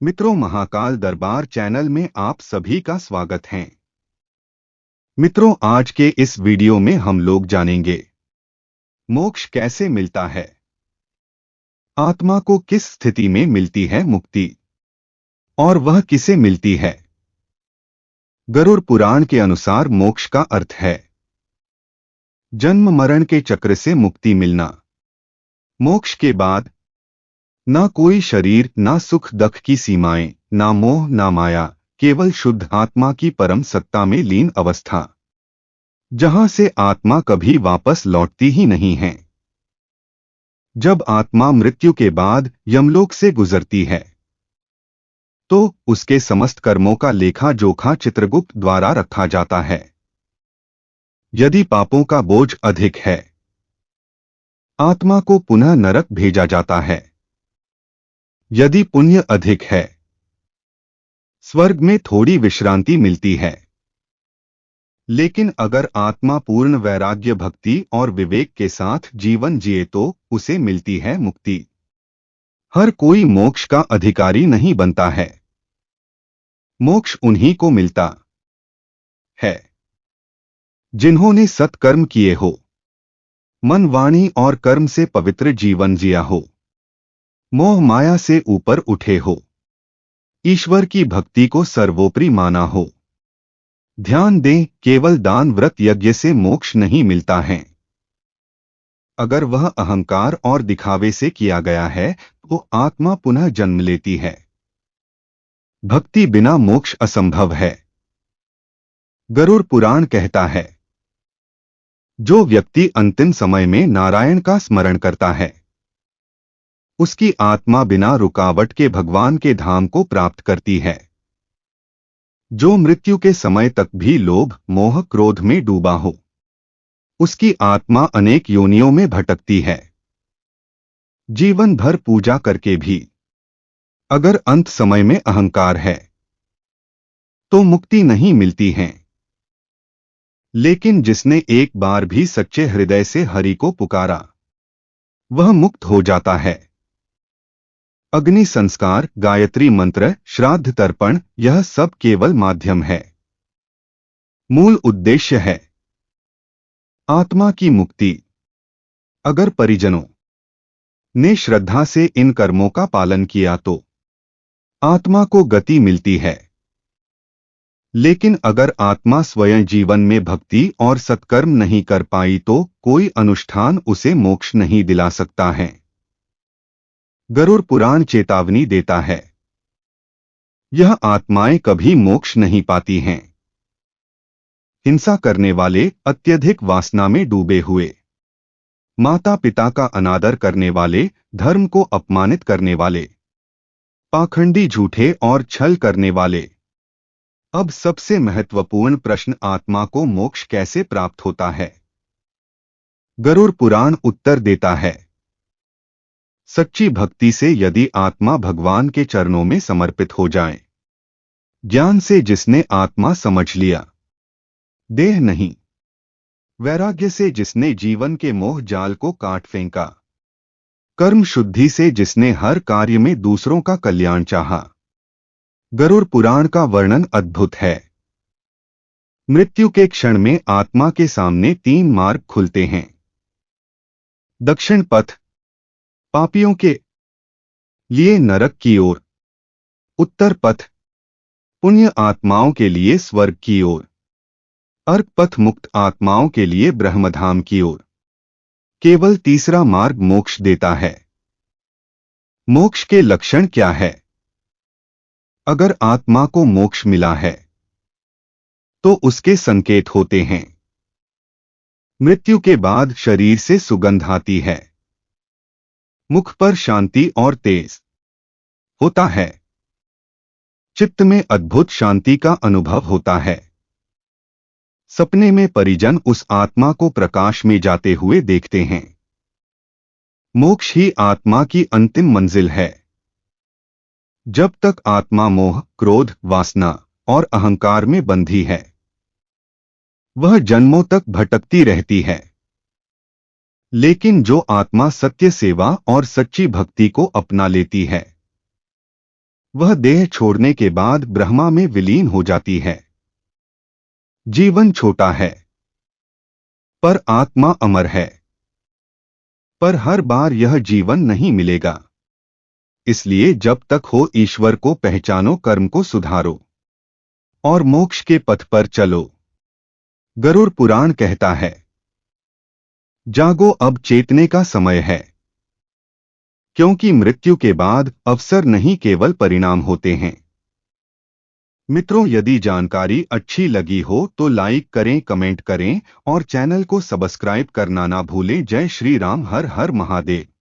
मित्रों, महाकाल दरबार चैनल में आप सभी का स्वागत है। मित्रों, आज के इस वीडियो में हम लोग जानेंगे मोक्ष कैसे मिलता है, आत्मा को किस स्थिति में मिलती है मुक्ति, और वह किसे मिलती है। गरुड़ पुराण के अनुसार मोक्ष का अर्थ है जन्म मरण के चक्र से मुक्ति मिलना। मोक्ष के बाद ना कोई शरीर, ना सुख दुख की सीमाएं, ना मोह, ना माया, केवल शुद्ध आत्मा की परम सत्ता में लीन अवस्था, जहां से आत्मा कभी वापस लौटती ही नहीं है। जब आत्मा मृत्यु के बाद यमलोक से गुजरती है तो उसके समस्त कर्मों का लेखा जोखा चित्रगुप्त द्वारा रखा जाता है। यदि पापों का बोझ अधिक है, आत्मा को पुनः नरक भेजा जाता है। यदि पुण्य अधिक है, स्वर्ग में थोड़ी विश्रांति मिलती है। लेकिन अगर आत्मा पूर्ण वैराग्य, भक्ति और विवेक के साथ जीवन जिए तो उसे मिलती है मुक्ति। हर कोई मोक्ष का अधिकारी नहीं बनता है। मोक्ष उन्हीं को मिलता है जिन्होंने सत्कर्म किए हो, मन, वाणी और कर्म से पवित्र जीवन जिया हो, मोह माया से ऊपर उठे हो, ईश्वर की भक्ति को सर्वोपरि माना हो। ध्यान दें, केवल दान, व्रत, यज्ञ से मोक्ष नहीं मिलता है। अगर वह अहंकार और दिखावे से किया गया है तो आत्मा पुनः जन्म लेती है। भक्ति बिना मोक्ष असंभव है। गरुड़ पुराण कहता है, जो व्यक्ति अंतिम समय में नारायण का स्मरण करता है, उसकी आत्मा बिना रुकावट के भगवान के धाम को प्राप्त करती है। जो मृत्यु के समय तक भी लोभ, मोह, क्रोध में डूबा हो, उसकी आत्मा अनेक योनियों में भटकती है। जीवन भर पूजा करके भी अगर अंत समय में अहंकार है तो मुक्ति नहीं मिलती है। लेकिन जिसने एक बार भी सच्चे हृदय से हरि को पुकारा, वह मुक्त हो जाता है। अग्नि संस्कार, गायत्री मंत्र, श्राद्ध तर्पण, यह सब केवल माध्यम है। मूल उद्देश्य है आत्मा की मुक्ति। अगर परिजनों ने श्रद्धा से इन कर्मों का पालन किया तो आत्मा को गति मिलती है। लेकिन अगर आत्मा स्वयं जीवन में भक्ति और सत्कर्म नहीं कर पाई तो कोई अनुष्ठान उसे मोक्ष नहीं दिला सकता है। गरुड़ पुराण चेतावनी देता है, यह आत्माएं कभी मोक्ष नहीं पाती हैं। हिंसा करने वाले, अत्यधिक वासना में डूबे हुए, माता पिता का अनादर करने वाले, धर्म को अपमानित करने वाले, पाखंडी, झूठे और छल करने वाले। अब सबसे महत्वपूर्ण प्रश्न, आत्मा को मोक्ष कैसे प्राप्त होता है? गरुड़ पुराण उत्तर देता है, सच्ची भक्ति से। यदि आत्मा भगवान के चरणों में समर्पित हो जाए, ज्ञान से जिसने आत्मा समझ लिया, देह नहीं, वैराग्य से जिसने जीवन के मोह जाल को काट फेंका, कर्म शुद्धि से जिसने हर कार्य में दूसरों का कल्याण चाहा। गरुड़ पुराण का वर्णन अद्भुत है। मृत्यु के क्षण में आत्मा के सामने 3 मार्ग खुलते हैं। दक्षिण पथ पापियों के लिए नरक की ओर, उत्तर पथ पुण्य आत्माओं के लिए स्वर्ग की ओर, अर्क पथ मुक्त आत्माओं के लिए ब्रह्मधाम की ओर। केवल तीसरा मार्ग मोक्ष देता है। मोक्ष के लक्षण क्या है? अगर आत्मा को मोक्ष मिला है तो उसके संकेत होते हैं। मृत्यु के बाद शरीर से सुगंध आती है, मुख पर शांति और तेज होता है, चित्त में अद्भुत शांति का अनुभव होता है। सपने में परिजन उस आत्मा को प्रकाश में जाते हुए देखते हैं। मोक्ष ही आत्मा की अंतिम मंजिल है। जब तक आत्मा मोह, क्रोध, वासना और अहंकार में बंधी है, वह जन्मों तक भटकती रहती है। लेकिन जो आत्मा सत्य सेवा और सच्ची भक्ति को अपना लेती है, वह देह छोड़ने के बाद ब्रह्मा में विलीन हो जाती है। जीवन छोटा है, पर आत्मा अमर है। पर हर बार यह जीवन नहीं मिलेगा। इसलिए जब तक हो ईश्वर को पहचानो, कर्म को सुधारो और मोक्ष के पथ पर चलो। गरुड़ पुराण कहता है, जागो, अब चेतने का समय है। क्योंकि मृत्यु के बाद अवसर नहीं, केवल परिणाम होते हैं। मित्रों, यदि जानकारी अच्छी लगी हो तो लाइक करें, कमेंट करें और चैनल को सब्सक्राइब करना ना भूलें। जय श्री राम। हर हर महादेव।